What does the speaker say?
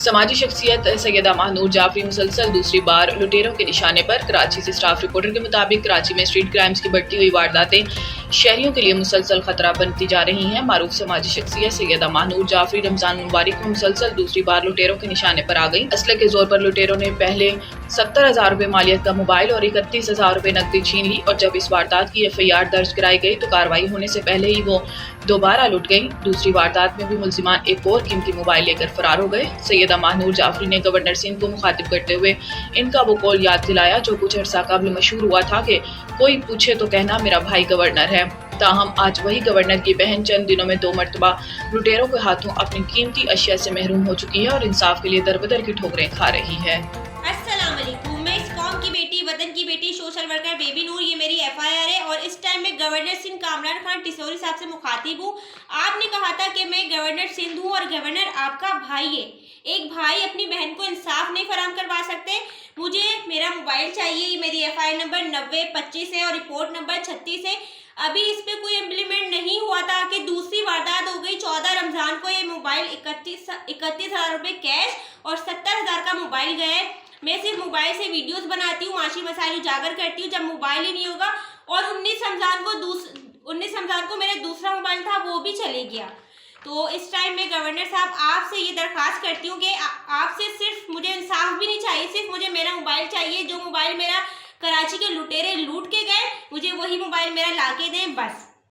समाजी शख्सियत सैयदा महानूर जाफरी मुसलसल दूसरी बार लुटेरों के निशाने पर। कराची से स्टाफ रिपोर्टर के मुताबिक कराची में स्ट्रीट क्राइम्स की बढ़ती हुई वारदातें शहरियों के लिए मुसलसल खतरा बनती जा रही हैं। मारूफ समाजी शख्सियत सैयदा महानूर जाफरी रमजान मुबारक में मुसलसल दूसरी बार लुटेरों के निशाने पर आ गई। असले के जोर पर लुटेरों ने पहले 70,000 रुपए मालियत का मोबाइल और 31,000 रुपए नकदी छीन ली और जब इस वारदात की FIR दर्ज कराई गई तो कार्रवाई होने से पहले ही वो दोबारा लुट गई। दूसरी वारदात में भी मुलजिमान एक और कीमती मोबाइल लेकर फरार हो गए। सैयदा महानूर जाफरी ने गवर्नर सिंध को मुखातिब करते हुए इनका वो कौल याद दिलाया जो कुछ अर्सा कबल मशहूर हुआ था कि कोई पूछे तो कहना मेरा भाई गवर्नर है। ताहम आज वही गवर्नर की बहन चंद दिनों में 2 मरतबा लुटेरों के हाथों अपनी कीमती अशिया से महरूम हो चुकी है और इंसाफ के लिए दरबदर की ठोकरें खा रही है। अस्सलाम वालेकुम, मैं इस कौम की बेटी, वतन की बेटी, सोशल वर्कर बेबी नूर, ये मेरी FIR है और इस टाइम मैं गवर्नर सिंध कामरान खान टिसौरी साहब से मुखातिब हूँ। आपने कहा था कि मैं गवर्नर सिंध हूँ और गवर्नर आपका भाई है। एक भाई अपनी बहन को इंसाफ नहीं फराहम करवा सकते। मुझे मेरा मोबाइल चाहिए, ये मेरी FIR नंबर 9025 है और रिपोर्ट नंबर 36 है। अभी इस पे कोई इम्प्लीमेंट नहीं हुआ था कि दूसरी वारदात हो गई। 14 रमजान को ये मोबाइल 31,000 रुपये कैश और 70,000 का मोबाइल गया है। मैं सिर्फ मोबाइल से वीडियोस बनाती हूँ, माशी मसाइल उजागर करती हूँ। जब मोबाइल ही नहीं होगा और 19 रमजान को मेरा दूसरा मोबाइल था वो भी चले गया। तो इस टाइम मैं गवर्नर साहब आपसे ये दरख्वास्त करती हूँ कि आपसे सिर्फ मुझे इंसाफ भी नहीं चाहिए, सिर्फ मुझे मेरा मोबाइल चाहिए। जो मोबाइल मेरा कराची के लुटेरे लूट के गए, मुझे वही मोबाइल मेरा ला के दें बस।